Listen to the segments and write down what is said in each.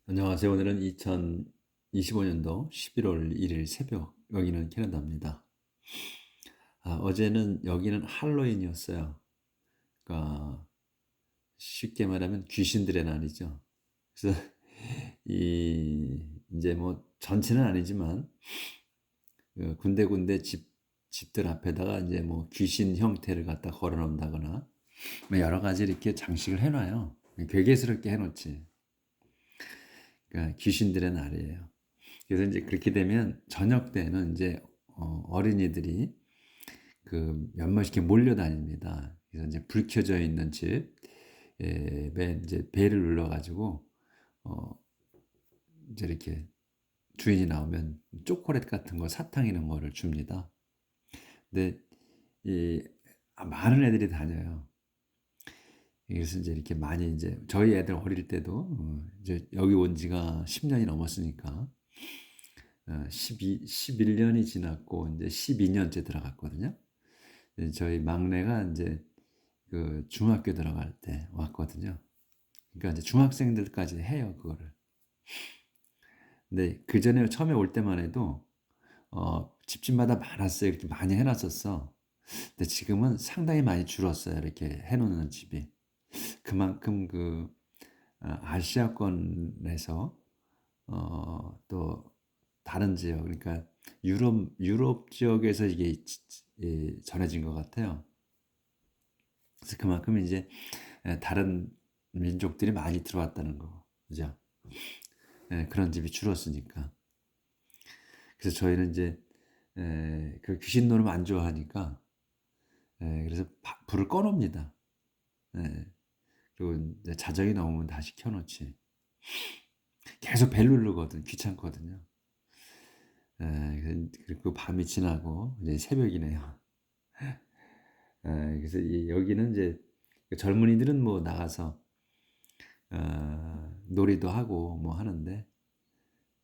안녕하세요. 오늘은 2025년도 11월 1일 새벽, 여기는 캐나다입니다. 어제는 여기는 할로윈이었어요. 그러니까 쉽게 말하면 귀신들의 날이죠. 그래서 이제 뭐 전체는 아니지만 그 군데군데 집들 앞에다가 이제 뭐 귀신 형태를 갖다 걸어 놓는다거나 뭐 여러 가지 이렇게 장식을 해놔요. 괴괴스럽게 해놓지. 그러니까 귀신들의 날이에요. 그래서 이제 그렇게 되면 저녁 때는 이제 어린이들이 그 몇몇이 이렇게 몰려다닙니다. 그래서 이제 불 켜져 있는 집에 이제 벨을 눌러가지고 어 이제 이렇게 주인이 나오면 초콜릿 같은 거, 사탕 이런 거를 줍니다. 근데 이 많은 애들이 다녀요. 그래서 이제 이렇게 많이 이제 저희 애들 어릴 때도 이제 여기 온 지가 10년이 넘었으니까 11년이 지났고 이제 12년째 들어갔거든요. 저희 막내가 이제 그 중학교 들어갈 때 왔거든요. 그러니까 이제 중학생들까지 해요, 그거를. 근데 그 전에 처음에 올 때만 해도 집집마다 많았어요. 이렇게 많이 해놨었어. 근데 지금은 상당히 많이 줄었어요. 이렇게 해놓는 집이. 그만큼 그 아시아권에서 또 다른 지역, 그러니까 유럽 지역에서 이게 전해진 것 같아요. 그래서 그만큼 이제 다른 민족들이 많이 들어왔다는 거, 그죠? 그런 집이 줄었으니까. 그래서 저희는 이제 그 귀신 노름 안 좋아하니까 그래서 불을 꺼놉니다. 예, 그리고 이제 자정이 넘으면 다시 켜놓지. 계속 벨 누르거든, 귀찮거든요. 그리고 밤이 지나고 이제 새벽이네요. 그래서 여기는 이제 젊은이들은 뭐 나가서 놀이도 하고 뭐 하는데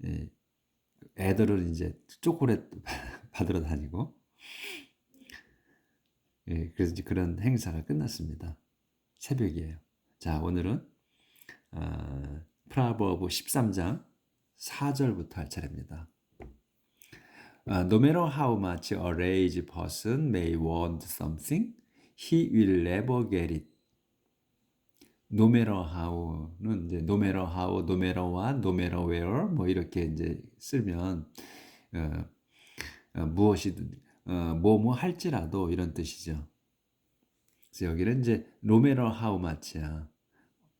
예, 애들은 이제 초콜릿 받으러 다니고 그래서 이제 그런 행사가 끝났습니다. 새벽이에요. 자, 오늘은 프라버브 13장 4절부터 할 차례입니다. No matter how much a rich person may want something, he will never get it. No matter how는 이제 no matter how, no matter what, no matter where 뭐 이렇게 이제 쓰면 어, 무엇이든 뭐뭐 할지라도 이런 뜻이죠. 그래서 여기는 이제 no matter how much야.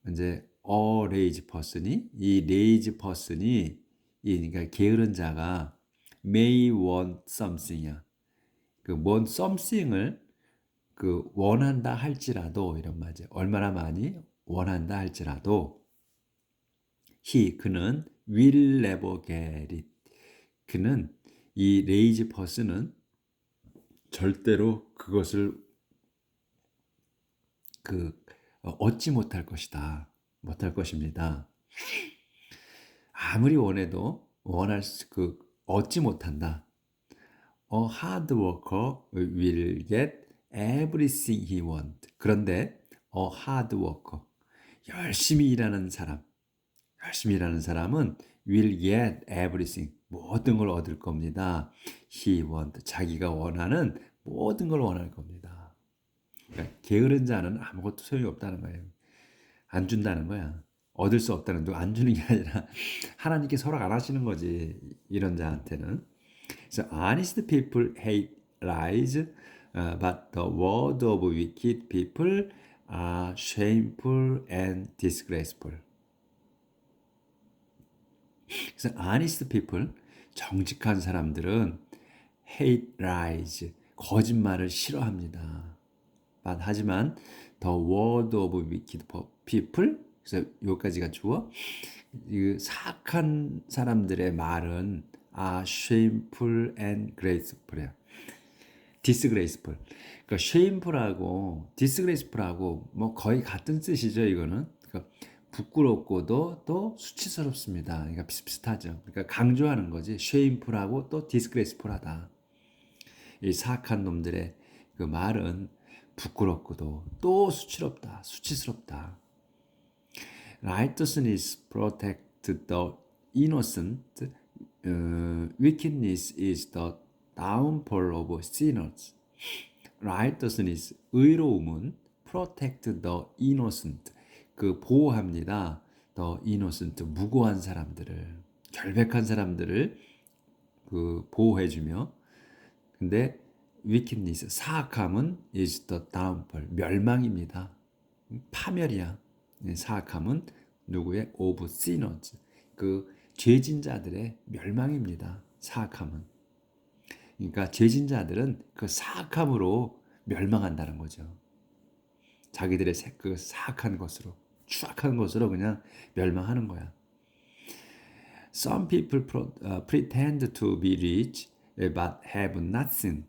이제 a lazy person이 이 lazy person이 그러니까 게으른 자가 may want something이야. 그 want something을 그 원한다 할지라도 이런 말이죠. 얼마나 많이 원한다 할지라도 그는 will never get it. 그는 이 lazy person은 절대로 그것을 얻지 못할 것이다. 못할 것입니다. 아무리 원해도 얻지 못한다. A hard worker will get everything he wants. 그런데 a hard worker, 열심히 일하는 사람은 will get everything, 모든 걸 얻을 겁니다. He wants, 자기가 원하는 모든 걸 원할 겁니다. 그러니까 게으른 자는 아무것도 소용이 없다는 거예요. 안 준다는 거야. 얻을 수 없다는 거, 안 주는 게 아니라 하나님께 허락 안 하시는 거지, 이런 자한테는. So honest people hate lies, but the word of wicked people are shameful and disgraceful. 그래서 honest people, 정직한 사람들은 hate lies, 거짓말을 싫어합니다. 하지만 the word of wicked people, 그래서 여기까지가 주어. 이 사악한 사람들의 말은 shameful and graceful이야. disgraceful. 그러니까 shameful하고 disgraceful하고 뭐 거의 같은 뜻이죠, 이거는. 그러니까 부끄럽고도 또 수치스럽습니다. 그러니까 비슷하죠. 그러니까 강조하는 거지. shameful하고 또 disgraceful하다. 이 사악한 놈들의 그 말은 부끄럽고도 또 수치스럽다. Righteousness the innocent. Wickedness is the downfall of sinners. Righteousness, 의로움은 protect the innocent, 그 보호합니다. the innocent, 무고한 사람들을, 결백한 사람들을 그 보호해주며, 근데 wickedness, 사악함은 is the downfall, 멸망입니다. 파멸이야. 사악함은 누구의? of sinners, 그 죄진 자들의 멸망입니다. 사악함은. 그러니까 죄진 자들은 그 사악함으로 멸망한다는 거죠. 자기들의 그 사악한 것으로, 추악한 것으로 그냥 멸망하는 거야. Some people pretend to be rich but have nothing.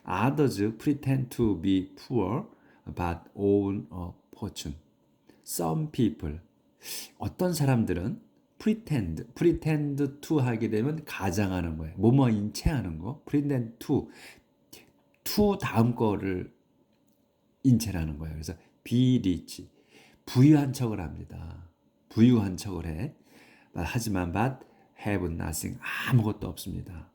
Others pretend to be poor but own a fortune. Some people, 어떤 사람들은 pretend to 하게 되면 가장하는 거예요. 뭐뭐 인체하는 거. pretend to 다음 거를 인체라는 거예요. 그래서 be rich, 부유한 척을 합니다. 부유한 척을 해. 하지만 but have nothing, 아무것도 없습니다.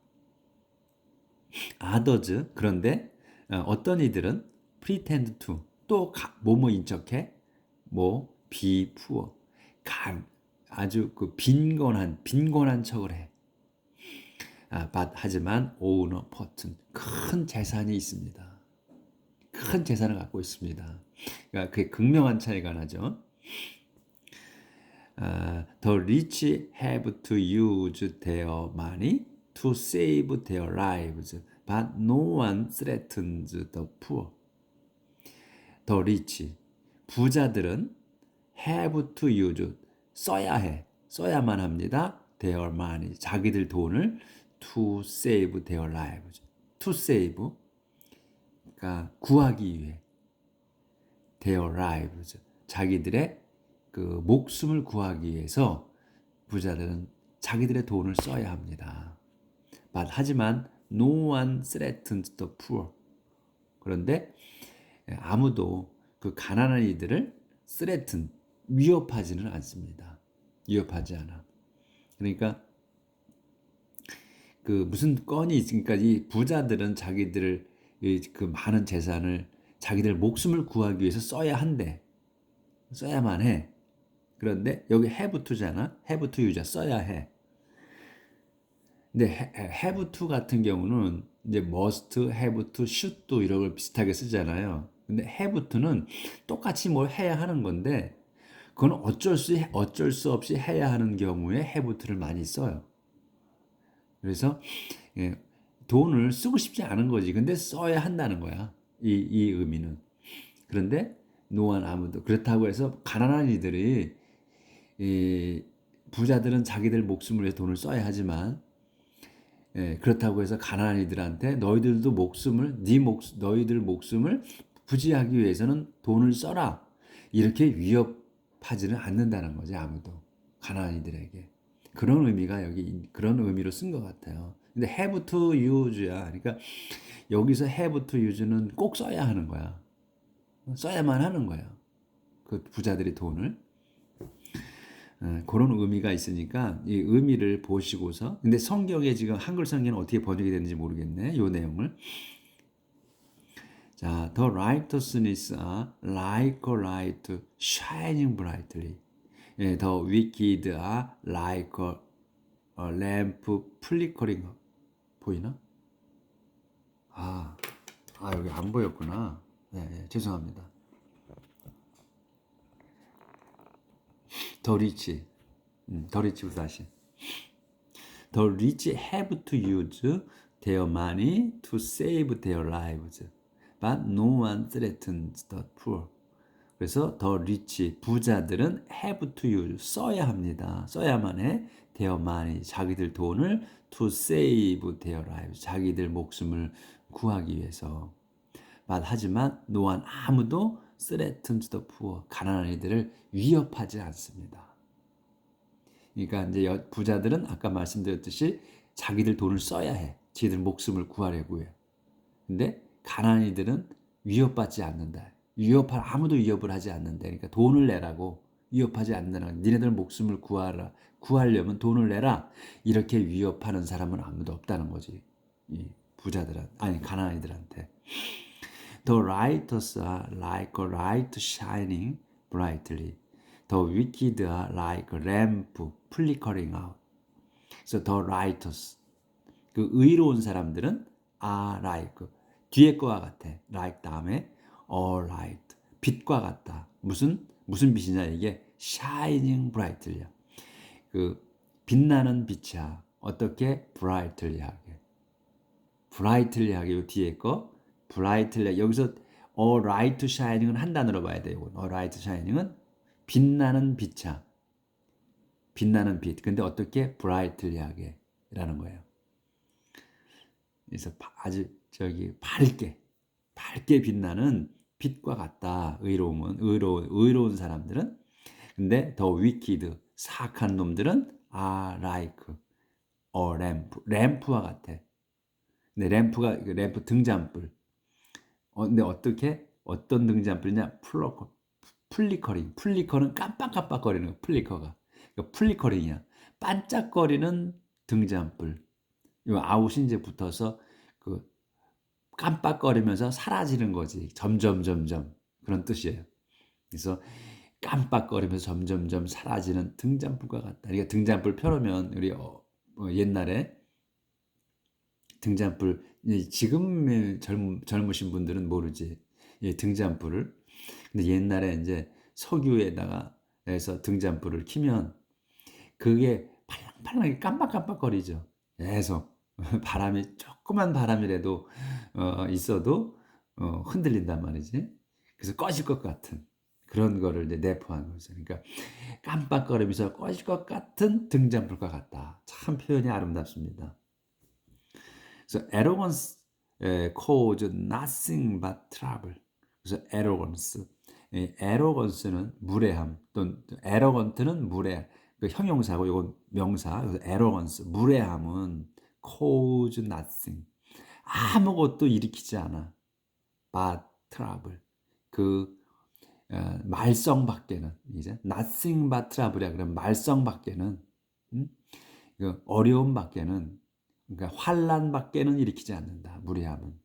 others, 그런데 어떤 이들은 pretend to, 또 뭐뭐인 척해. 뭐 be poor, 아주 그 빈곤한 척을 해. but 하지만 own a fortune, 큰 재산이 있습니다. 큰 재산을 갖고 있습니다. 그러니까 그게 극명한 차이가 나죠. The rich have to use their money to save their lives, but no one threatens the poor. The rich, 부자들은 have to use, 써야만 합니다. their money, 자기들 돈을 to save their lives. to save, 그러니까 구하기 위해. their lives, 자기들의 그 목숨을 구하기 위해서 부자들은 자기들의 돈을 써야 합니다. 하지만 no one threatens the poor. 그런데 아무도 그 가난한 이들을 threaten, 위협하지는 않습니다. 위협하지 않아. 그러니까 그 무슨 건이 있으니까 이 부자들은 자기들을 그 많은 재산을 자기들 목숨을 구하기 위해서 써야만 해. 그런데 여기 have to잖아. have to use, 써야 해. 근데 have to 같은 경우는 이제 must, have to, should to 이런 걸 비슷하게 쓰잖아요. 근데 have to는 똑같이 뭘 해야 하는 건데 그건 어쩔 수 없이 해야 하는 경우에 have to를 많이 써요. 그래서 돈을 쓰고 싶지 않은 거지. 근데 써야 한다는 거야. 이 의미는. 그런데 노안 아무도, 그렇다고 해서 가난한 이들이, 부자들은 자기들 목숨을 위해 돈을 써야 하지만, 그렇다고 해서 가난한 이들한테 너희들 목숨을 부지하기 위해서는 돈을 써라, 이렇게 위협하지는 않는다는 거지. 아무도 가난한 이들에게. 그런 의미가 그런 의미로 쓴 것 같아요. 근데 have to use야. 그러니까 여기서 have to use는 꼭 써야 하는 거야. 써야만 하는 거야. 그 부자들이 돈을. 그런 의미가 있으니까 이 의미를 보시고서, 근데 성경에 지금 한글 성경은 어떻게 번역이 되는지 모르겠네. 이 내용을. 자, the righteousness are like a light shining brightly. The wicked are like a lamp flickering. 보이나? 여기 안 보였구나. 네, 죄송합니다. 더 리치, 다시. The rich have to use their money to save their lives, but no one threatens the poor. 그래서 the rich, 부자들은 have to use, 써야 합니다. 써야만 해. their money, 자기들 돈을 to save their lives, 자기들 목숨을 구하기 위해서. 하지만 no one, 아무도 threatens the poor, 가난한 이들을 위협하지 않습니다. 그러니까 이제 부자들은 아까 말씀드렸듯이 자기들 돈을 써야 해. 자기들 목숨을 구하려고 해. 근데 가난한 이들은 위협받지 않는다. 아무도 위협을 하지 않는다. 그러니까 돈을 내라고 위협하지 않느라. 니네들 목숨을 구하려면 돈을 내라. 이렇게 위협하는 사람은 아무도 없다는 거지. 이 부자들한 아니 가난아이들한테. The righteous are like a light shining brightly. The wicked are like a lamp flickering out. So the righteous, 그 의로운 사람들은 are like, 뒤에 거와 같아. like 다음에 all light, 빛과 같다. 무슨 빛이냐 이게 shining brightly야. 그 빛나는 빛이야. 어떻게 brightly하게. brightly하게 요 뒤에 거 brightly 여기서 all light shining은 한 단어로 봐야 돼요. all light shining은 빛나는 빛이야. 빛나는 빛. 근데 어떻게 brightly하게라는 거예요. 그래서 아주 밝게 빛나는 빛과 같다. 의로운 사람들은. 근데 더 wicked, 사악한 놈들은 are like a lamp, 램프와 같아. 근데 램프 등잔불. 근데 어떤 등잔불이냐? 플리커는 깜빡깜빡거리는 거. 플리커가. 그러니까 플리커링이야. 반짝거리는 등잔불. 이 아웃이 이제 붙어서 그 깜빡거리면서 사라지는 거지. 점점 그런 뜻이에요. 그래서 깜빡거리면서 점점 사라지는 등잔불과 같다. 그러니까 등잔불 펴놓으면 우리 옛날에 등잔불 지금 젊으신 분들은 모르지. 등잔불을. 근데 옛날에 이제 석유에다가 해서 등잔불을 켜면 그게 팔랑팔랑하게 깜빡깜빡거리죠. 계속 조그만 바람이라도 있어도 흔들린단 말이지. 그래서 꺼질 것 같은 그런 거를 이제 내포한 거죠. 그러니까 깜빡거리면서 꺼질 것 같은 등잔불과 같다. 참 표현이 아름답습니다. 그래서 arrogance cause nothing but trouble. 그래서 arrogance는 무례함 또는 arrogant는 무례. 그 형용사고 이건 명사. 그래서 arrogance 무례함은 cause nothing 아무것도 일으키지 않아. but trouble 말썽밖에는 이제 nothing but trouble이야. 그럼 말썽밖에는 그 어려움밖에는 그러니까 환란밖에는 일으키지 않는다. 무례함은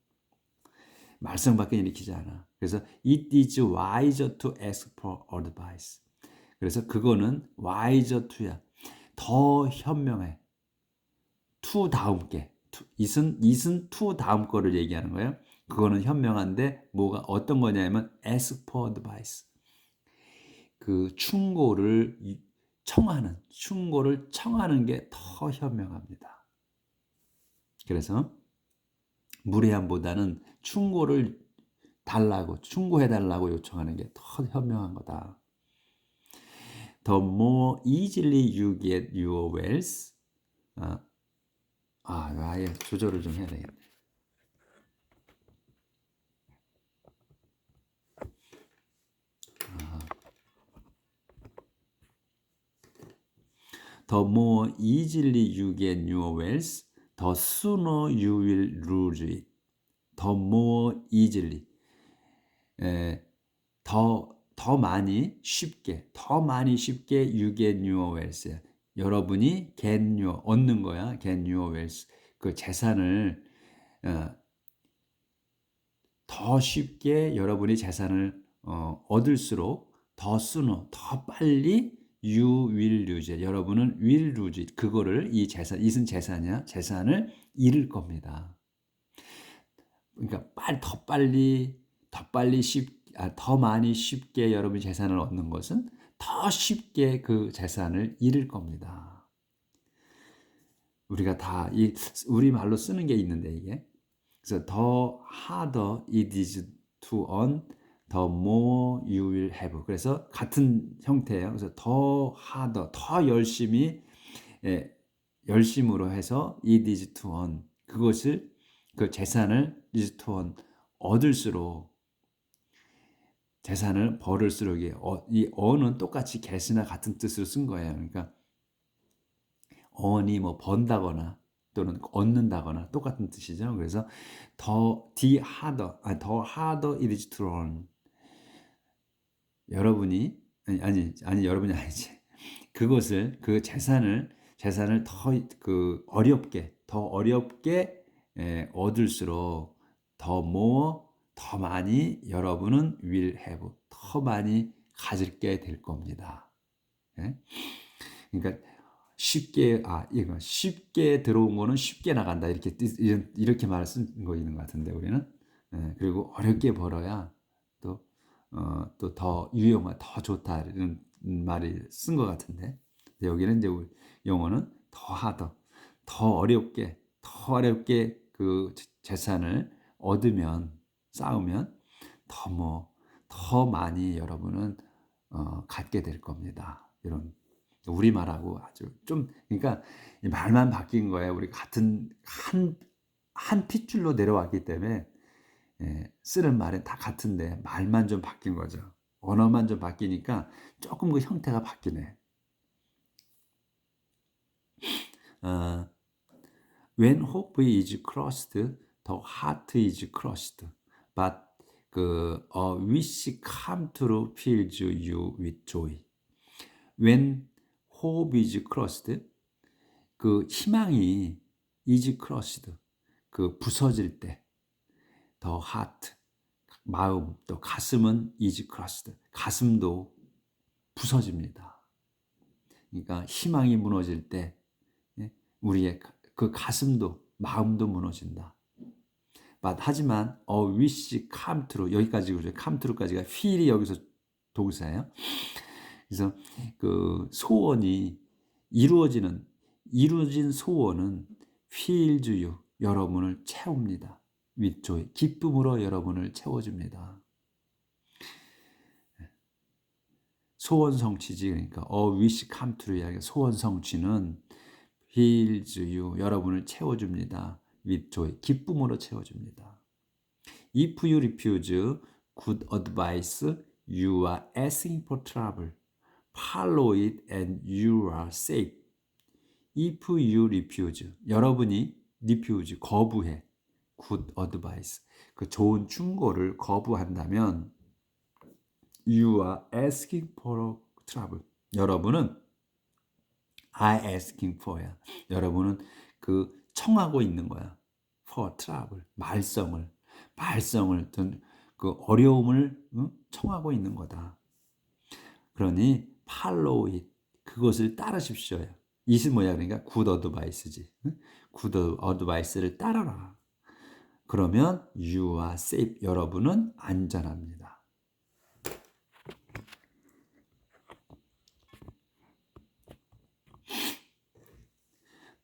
말썽밖에 일으키지 않아. 그래서 it is wiser to ask for advice. 그래서 그거는 wiser to야. 더 현명해. to 다음 게. it은 to 다음 거를 얘기하는 거예요. 그거는 현명한데 뭐가 어떤 거냐면 ask for advice. 그 충고를 청하는 게 더 현명합니다. 그래서 무례함보다는 충고해달라고 요청하는 게 더 현명한 거다. The more easily you get your wealth. 아예 조절을 좀 해야 되겠네. The more easily you get your wealth, the sooner you will lose it. The more easily. 더 많이 쉽게 you get your wealth. 여러분이 얻는 거야. get your wealth. 그 재산을 더 쉽게 여러분이 재산을 얻을수록 더 sooner, 더 빨리 you will lose it. 여러분은 will lose it. 그거를 이은 재산이야. 재산을 잃을 겁니다. 그러니까 더 많이 쉽게 여러분이 재산을 얻는 것은 더 쉽게 그 재산을 잃을 겁니다. 우리가 다 우리말로 쓰는 게 있는데 이게 그래서 the harder it is to earn, the more you will have. 그래서 같은 형태예요. 그래서 더 harder, 더 열심으로 해서 it is to earn. 그 재산을 is to earn 얻을수록 재산을 벌을수록 이 earn은 똑같이 get이나 같은 뜻으로 쓴 거예요. 그러니까 earn이 뭐 번다거나 또는 얻는다거나 똑같은 뜻이죠. 그래서 더 harder it is to earn. 여러분이 아니 여러분이 아니지. 그것을 그 재산을 더 그 어렵게 더 어렵게 얻을수록 더 more 더 많이 여러분은 will have 더 많이 가질게 될 겁니다. 예? 그러니까 이거 쉽게 들어온 거는 쉽게 나간다 이렇게 말을 쓴 거 있는 것 같은데 우리는 그리고 어렵게 벌어야 또 더 유용하 더 좋다 이런 말이 쓴 것 같은데 여기는 이제 영어는 더 하더 더 어렵게 그 재산을 얻으면 쌓으면 더 많이 여러분은 갖게 될 겁니다. 이런 우리말하고 아주 좀 그러니까 말만 바뀐 거예요. 우리 같은 한 핏줄로 내려왔기 때문에 쓰는 말은 다 같은데 말만 좀 바뀐 거죠. 언어만 좀 바뀌니까 조금 그 형태가 바뀌네. 어, When hope is crossed, the heart is crushed. But a wish come true fills you with joy. When hope is crossed, 그 희망이 is crushed, 그 부서질 때, the heart, 마음, 또 가슴은 is crushed, 가슴도 부서집니다. 그러니까 희망이 무너질 때 우리의 그 가슴도 마음도 무너진다. 하지만 wish come true 여기까지 그죠? come true까지가 feel이 여기서 동사예요. 그래서 그 소원이 이루어진 소원은 fills you 여러분을 채웁니다. with joy 기쁨으로 여러분을 채워줍니다. 소원 성취지 그러니까 wish come true 소원 성취는 fills you 여러분을 채워줍니다. with joy 기쁨으로 채워줍니다. If you refuse good advice, you are asking for trouble. Follow it and you are safe. If you refuse 여러분이 refuse 거부해 good advice 그 좋은 충고를 거부한다면 you are asking for trouble 여러분은 are asking for야. 여러분은 그 청하고 있는 거야. for trouble. 말썽을 그 어려움을 청하고 있는 거다. 그러니 follow it. 그것을 따르십시오. it은 뭐야? 그러니까 good advice지. good advice를 따라라. 그러면 you are safe. 여러분은 안전합니다.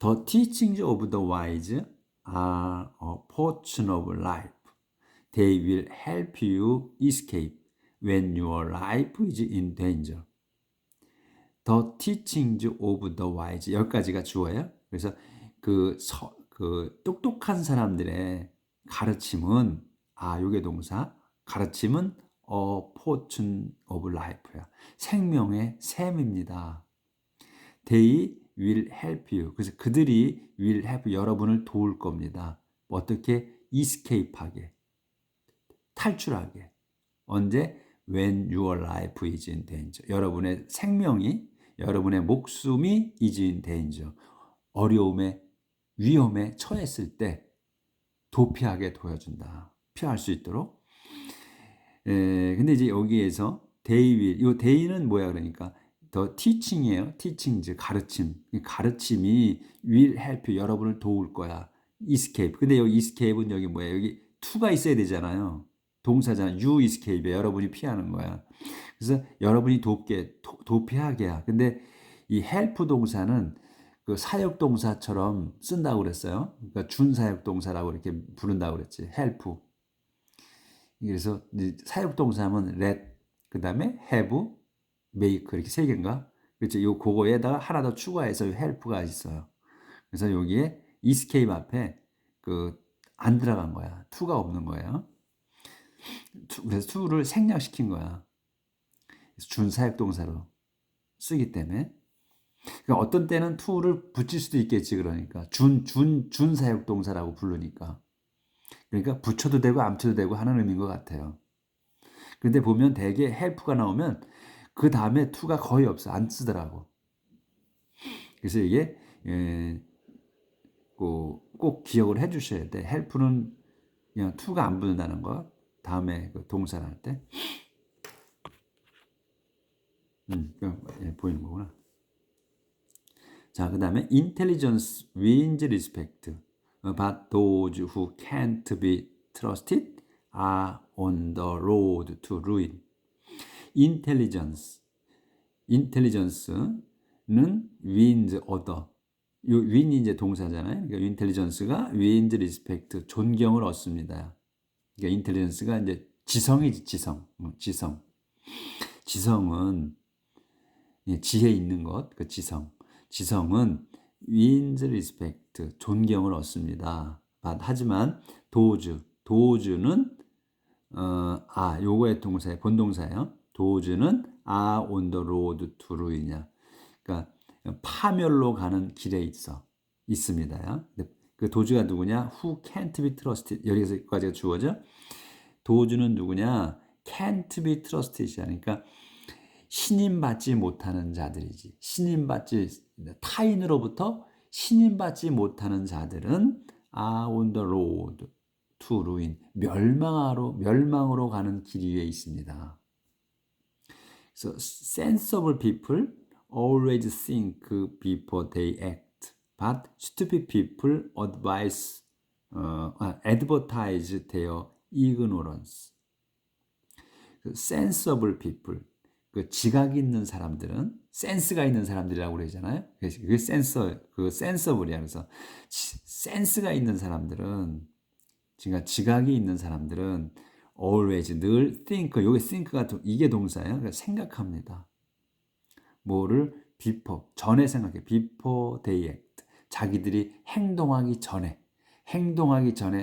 The teachings of the wise are a portion of life. They will help you escape when your life is in danger. The teachings of the wise 여기까지가 주어예요. 그래서 그 똑똑한 사람들의 가르침은 요게 동사 가르침은 a portion of life야. 생명의 셈입니다. They will help you. 그래서 그들이 will help 여러분을 도울 겁니다. 어떻게 escape하게 탈출하게. 언제? When your life is in danger. 여러분의 생명이 여러분의 목숨이 is in danger. 어려움에 위험에 처했을 때 도피하게 도와준다. 피할 수 있도록. 근데 이제 여기에서 they will 이 they는 뭐야 그러니까 더 teaching이에요. teaching 가르침. 가르침이 will help 여러분을 도울 거야. escape. 근데 여기 escape은 여기 뭐야? 여기 to가 있어야 되잖아요. 동사잖아. you escape에 여러분이 피하는 거야. 그래서 여러분이 도피하게야. 근데 이 help 동사는 그 사역 동사처럼 쓴다고 그랬어요. 그러니까 준사역 동사라고 이렇게 부른다고 그랬지. help. 그래서 사역 동사는 let 그다음에 have make 이렇게 세 개인가? 그렇죠. 요 그거에다가 하나 더 추가해서 help가 있어요. 그래서 여기에 escape 앞에 안 들어간 거야. to가 없는 거예요. 그래서 to를 생략시킨 거야. 준사역 동사로 쓰기 때문에. 그러니까 어떤 때는 to를 붙일 수도 있겠지. 그러니까 준사역 동사라고 부르니까. 그러니까 붙여도 되고 안 붙여도 되고 하는 의미인 것 같아요. 그런데 보면 대개 help가 나오면 그 다음에 to가 거의 없어. 안 쓰더라고. 그래서 이게 꼭 기억을 해 주셔야 돼. help는 그냥 to가 안 붙는다는 거. 다음에 그 동사를 할 때. 보이는 거구나. 자, 그 다음에 intelligence wins respect, but those who can't be trusted are on the road to ruin. intelligence는 wins 얻어. 요 win이 이제 동사잖아요. 그러니까 intelligence가 wins respect, 존경을 얻습니다. 그러니까 intelligence가 이제 지성이지, 지성. 지성은 지혜 있는 것, 그 지성은 wins respect, 존경을 얻습니다. 하지만 도주는 요거의 동사예요. 본동사예요. 도주는 on the road to ruin이야. 그러니까 파멸로 가는 길에 있습니다. 그 도주가 누구냐? Who can't be trusted. 여기서까지가 주어져. 도주는 누구냐? Can't be trusted이야. 그러니까 신임받지 못하는 자들이지. 타인으로부터 신임받지 못하는 자들은 on the road to ruin, 멸망으로 가는 길 위에 있습니다. 그래서 sensible people always think before they act, but stupid people advertise their ignorance. sensible people, 그 지각이 있는 사람들은 센스가 있는 사람들이라고 그러잖아요. 그게 센서블이야. 그래서 센스가 있는 사람들은, 그러니까 지각이 있는 사람들은 always, 늘 think, 여기 think가 이게 동사예요. 그러니까 생각합니다. 뭐를 전에 생각해. before they act. 자기들이 행동하기 전에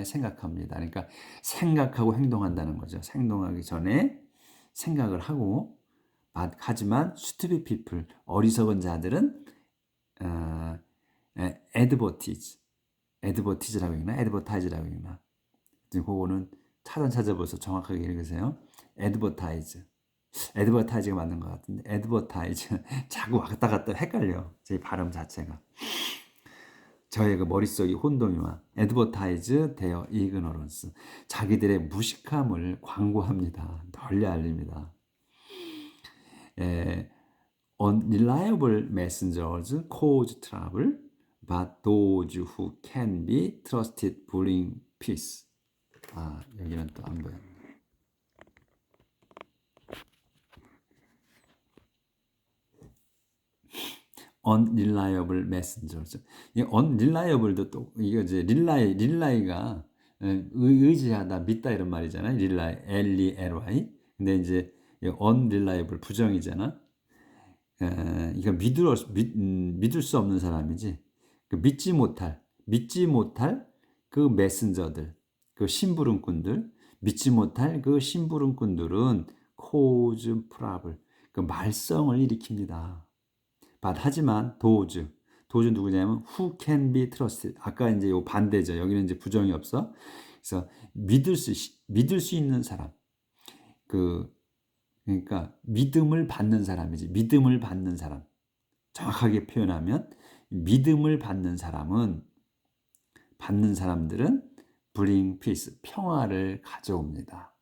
생각합니다. 그러니까 생각하고 행동한다는 거죠. 행동하기 전에 생각을 하고, 하지만 stupid people, 어리석은 자들은 advertise라고 읽나? 그거는 찾아보셔서 정확하게 읽으세요. advertise가 맞는 것 같은데, advertise. 자꾸 왔다 갔다 헷갈려. 제 발음 자체가. 저의 그 머릿속이 혼동이와 advertise their ignorance. 자기들의 무식함을 광고합니다. 널리 알립니다. Unreliable messengers cause trouble, but those who can be trusted bring peace. 여기는 또 안 보여. Unreliable messengers. 이 unreliable도 또 이거 이제 릴라이가 의지하다, 믿다 이런 말이잖아요. L-E-L-Y. 근데 이제 unreliable 부정이잖아. 이거 믿을 수 없는 사람이지. 믿지 못할 그 메신저들, 그 심부름꾼들, 믿지 못할 그 심부름꾼들은 cause trouble, 그 말썽을 일으킵니다. 하지만 도주 누구냐면 who can be trusted. 아까 이제 요 반대죠. 여기는 이제 부정이 없어. 그래서 믿을 수 있는 사람. 그러니까 믿음을 받는 사람이지. 믿음을 받는 사람. 정확하게 표현하면 믿음을 받는 사람들은 bring peace, 평화를 가져옵니다.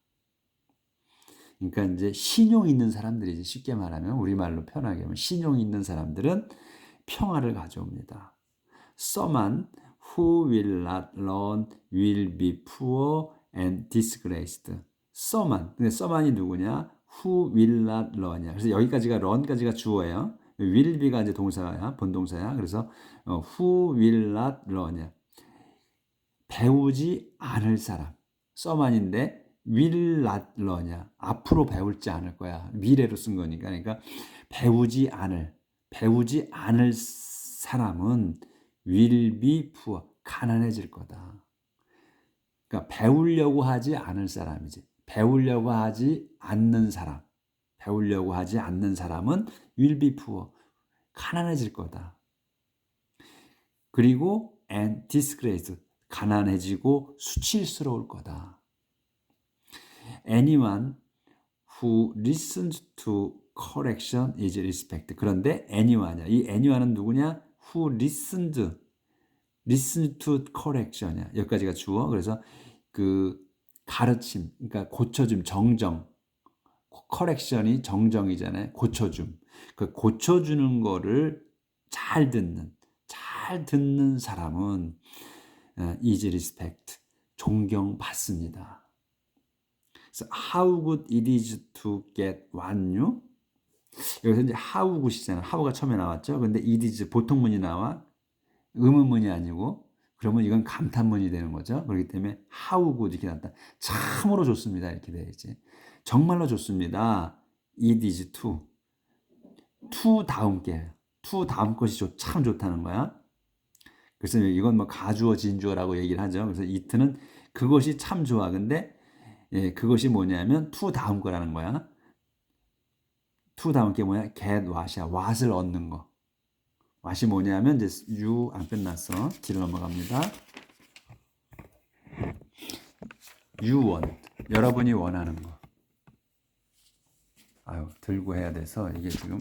그러니까 이제 신용 있는 사람들이지. 쉽게 말하면, 우리말로 편하게 하면 신용 있는 사람들은 평화를 가져옵니다. Someone who will not learn will be poor and disgraced. someone이 누구냐? Who will not learn이야. 그래서 여기까지가 learn까지가 주어예요. will be가 이제 동사야, 본동사야. 그래서 who will not learn이야. 배우지 않을 사람. someone인데 will not learn이야. 앞으로 배울지 않을 거야. 미래로 쓴 거니까. 그러니까 배우지 않을 사람은 will be poor, 가난해질 거다. 그러니까 배우려고 하지 않을 사람이지. 배우려고 하지 않는 사람은 will be poor, 가난해질 거다. 그리고 and disgraced, 가난해지고 수치스러울 거다. Anyone who listens to correction is respect. 그런데 anyone이야. 이 anyone은 누구냐? who listen to correction이야. 여기까지가 주어. 그래서 그 가르침, 그러니까 고쳐줌, 정정. correction이 정정이잖아요. 고쳐줌. 그 고쳐주는 거를 잘 듣는 사람은 is respect, 존경받습니다. 그래서 how good it is to get one new. 여기서 이제 how good이잖아요. how가 처음에 나왔죠. 근데 it is 보통문이 나와. 의문문이 아니고, 그러면 이건 감탄문이 되는 거죠. 그렇기 때문에 how good 이렇게 나왔다. 참으로 좋습니다. 이렇게 돼야지. 정말로 좋습니다. it is to 다음 게, to 다음 것이 참 좋다는 거야. 그래서 이건 뭐 가주어 진주어라고 얘기를 하죠. 그래서 it는 그것이 참 좋아. 근데 그것이 뭐냐면 to 다음 거라는 거야. to 다음 게 뭐야? get what이야. what을 얻는 거. what이 뭐냐면 이제 you 안 끝났어. 뒤로 넘어갑니다. you want. 여러분이 원하는 거. 아유, 들고 해야 돼서 이게 지금